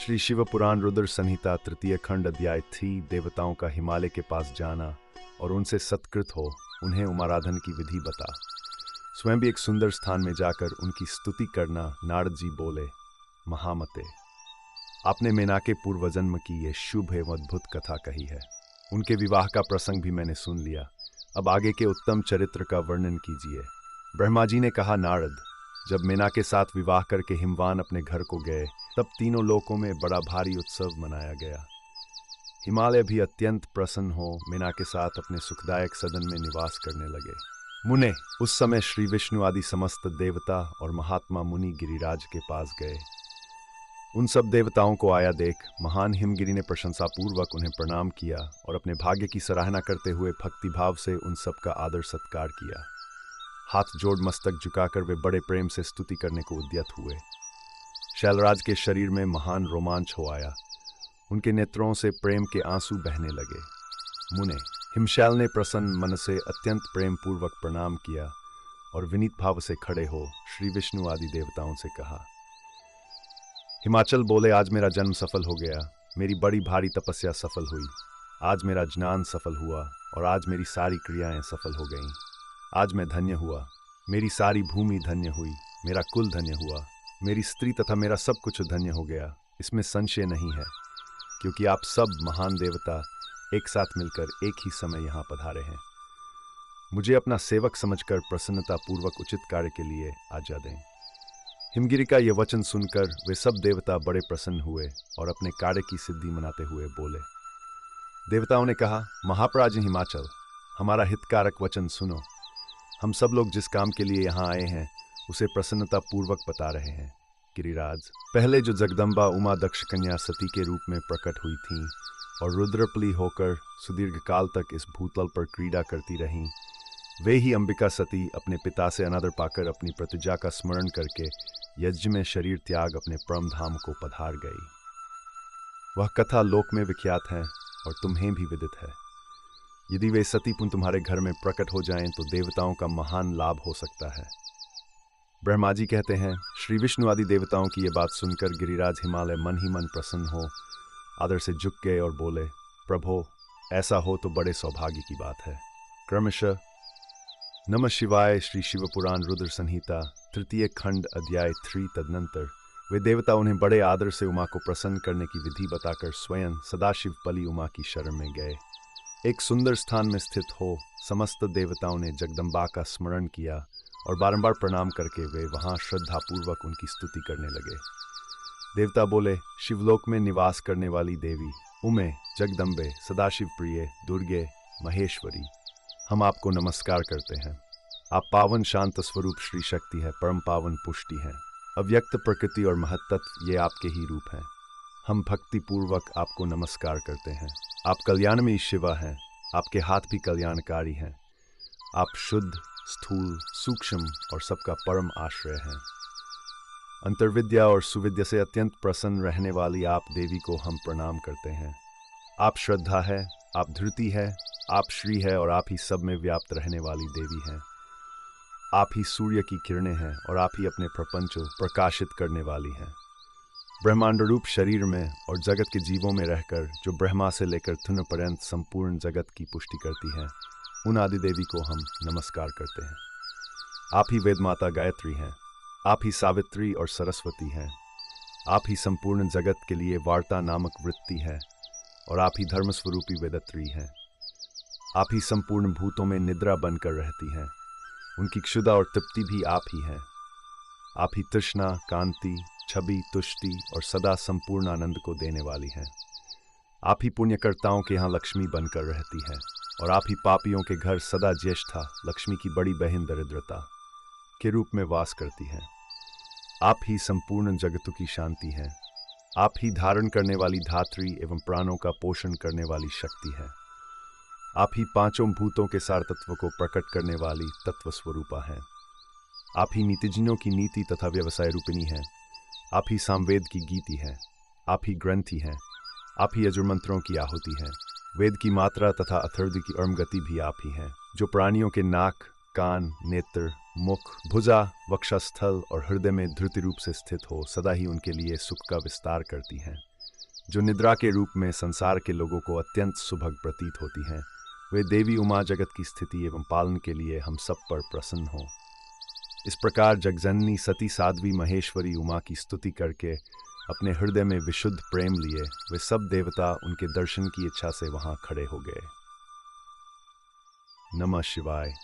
श्री शिव पुराण रुद्र संहिता तृतीय खंड अध्याय 3 देवताओं का हिमालय के पास जाना और उनसे सत्कृत हो उन्हें उमाराधन की विधि बता। स्वयं भी एक सुंदर स्थान में जाकर उनकी स्तुति करना। नारद जी बोले, महामते, आपने मेनाके पूर्व जन्म की ये शुभ एवं अद्भुत कथा कही है। उनके विवाह का प्रसंग भी मैंने सुन लिया। अब आगे के उत्तम चरित्र का वर्णन कीजिए। ब्रह्मा जी ने कहा, नारद, जब मेना के साथ विवाह करके हिमवान अपने घर को गए तब तीनों लोकों में बड़ा भारी उत्सव मनाया गया। हिमालय भी अत्यंत प्रसन्न हो मेना के साथ अपने सुखदायक सदन में निवास करने लगे। मुने, उस समय श्री विष्णु आदि समस्त देवता और महात्मा मुनि गिरिराज के पास गए। उन सब देवताओं को आया देख महान हिमगिरि ने प्रशंसा पूर्वक उन्हें प्रणाम किया और अपने भाग्य की सराहना करते हुए भक्तिभाव से उन सब का आदर सत्कार किया। हाथ जोड़ मस्तक झुकाकर वे बड़े प्रेम से स्तुति करने को उद्यत हुए। शैलराज के शरीर में महान रोमांच हो आया। उनके नेत्रों से प्रेम के आंसू बहने लगे। मुने, हिमशैल ने प्रसन्न मन से अत्यंत प्रेम पूर्वक प्रणाम किया और विनीत भाव से खड़े हो श्री विष्णु आदि देवताओं से कहा। हिमाचल बोले, आज मेरा जन्म सफल हो गया, मेरी बड़ी भारी तपस्या सफल हुई, आज मेरा ज्ञान सफल हुआ और आज मेरी सारी क्रियाएं सफल हो गईं। आज मैं धन्य हुआ, मेरी सारी भूमि धन्य हुई, मेरा कुल धन्य हुआ, मेरी स्त्री तथा मेरा सब कुछ धन्य हो गया। इसमें संशय नहीं है, क्योंकि आप सब महान देवता एक साथ मिलकर एक ही समय यहाँ पधारे हैं। मुझे अपना सेवक समझकर प्रसन्नता पूर्वक उचित कार्य के लिए आज्ञा दें। हिमगिरि का यह वचन सुनकर वे सब देवता बड़े प्रसन्न हुए और अपने कार्य की सिद्धि मनाते हुए बोले। देवताओं ने कहा, महाप्राज्य हिमाचल, हमारा हितकारक वचन सुनो। हम सब लोग जिस काम के लिए यहाँ आए हैं उसे प्रसन्नता पूर्वक बता रहे हैं। गिरिराज, पहले जो जगदम्बा उमा दक्ष कन्या सती के रूप में प्रकट हुई थीं और रुद्रपली होकर सुदीर्घ काल तक इस भूतल पर क्रीड़ा करती रहीं, वे ही अंबिका सती अपने पिता से अनादर पाकर अपनी प्रतिज्ञा का स्मरण करके यज्ञ में शरीर त्याग अपने परम धाम को पधार गई। वह कथा लोक में विख्यात है और तुम्हें भी विदित है। यदि वे सती पुन तुम्हारे घर में प्रकट हो जाएं तो देवताओं का महान लाभ हो सकता है। ब्रह्मा जी कहते हैं, श्री विष्णु आदि देवताओं की ये बात सुनकर गिरिराज हिमालय मन ही मन प्रसन्न हो आदर से झुक गए और बोले, प्रभो, ऐसा हो तो बड़े सौभाग्य की बात है। क्रमशः नमः शिवाय श्री शिव पुराण रुद्र संहिता तृतीय खंड अध्याय 3 तदनंतर वे देवता उन्हें बड़े आदर से उमा को प्रसन्न करने की विधि बताकर स्वयं सदाशिव पली उमा की शरण में गए। एक सुंदर स्थान में स्थित हो समस्त देवताओं ने जगदम्बा का स्मरण किया और बारंबार प्रणाम करके वे वहां श्रद्धापूर्वक उनकी स्तुति करने लगे। देवता बोले, शिवलोक में निवास करने वाली देवी उमे, जगदम्बे, सदाशिव प्रिय, दुर्गे, महेश्वरी, हम आपको नमस्कार करते हैं। आप पावन शांत स्वरूप श्री शक्ति है, परम पावन पुष्टि है, अव्यक्त प्रकृति और महत्त्व ये आपके ही रूप हैं। हम भक्ति पूर्वक आपको नमस्कार करते हैं। आप कल्याण में शिवा हैं, आपके हाथ भी कल्याणकारी हैं। आप शुद्ध, स्थूल, सूक्ष्म और सबका परम आश्रय हैं। अंतर्विद्या और सुविद्या से अत्यंत प्रसन्न रहने वाली आप देवी को हम प्रणाम करते हैं। आप श्रद्धा है, आप धृति है, आप श्री है और आप ही सब में व्याप्त रहने वाली देवी हैं। आप ही सूर्य की किरणें हैं और आप ही अपने प्रपंच प्रकाशित करने वाली हैं। ब्रह्मांड रूप शरीर में और जगत के जीवों में रहकर जो ब्रह्मा से लेकर तुन पर्यंत संपूर्ण जगत की पुष्टि करती हैं, उन आदि देवी को हम नमस्कार करते हैं। आप ही वेद माता गायत्री हैं, आप ही सावित्री और सरस्वती हैं। आप ही संपूर्ण जगत के लिए वार्ता नामक वृत्ति है और आप ही धर्मस्वरूपी वेदत्री हैं। आप ही संपूर्ण भूतों में निद्रा बनकर रहती हैं, उनकी क्षुधा और तृप्ति भी आप ही हैं। आप ही तृष्णा, कांति, छवि, तुष्टि और सदा संपूर्ण आनंद को देने वाली हैं। आप ही पुण्यकर्ताओं के यहाँ लक्ष्मी बनकर रहती हैं और आप ही पापियों के घर सदा ज्येष्ठा, लक्ष्मी की बड़ी बहन दरिद्रता के रूप में वास करती हैं। आप ही संपूर्ण जगतों की शांति हैं। आप ही धारण करने वाली धात्री एवं प्राणों का पोषण करने वाली शक्ति है। आप ही पांचों भूतों के सार तत्व को प्रकट करने वाली तत्व स्वरूपा हैं। आप ही नीतिज्ञों की नीति तथा व्यवसाय रूपिणी हैं। आप ही सामवेद की गीति हैं। आप ही ग्रंथि हैं। आप ही यजुर्मंत्रों की आहुति हैं। वेद की मात्रा तथा अथर्व की अर्म गति भी आप ही हैं, जो प्राणियों के नाक, कान, नेत्र, मुख, भुजा, वक्षस्थल और हृदय में धृति रूप से स्थित हो सदा ही उनके लिए सुख का विस्तार करती हैं। जो निद्रा के रूप में संसार के लोगों को अत्यंत सुभग प्रतीत होती हैं, वे देवी उमा जगत की स्थिति एवं पालन के लिए हम सब पर प्रसन्न हों। इस प्रकार जगजननी सती साध्वी महेश्वरी उमा की स्तुति करके अपने हृदय में विशुद्ध प्रेम लिए वे सब देवता उनके दर्शन की इच्छा से वहां खड़े हो गए। नमः शिवाय।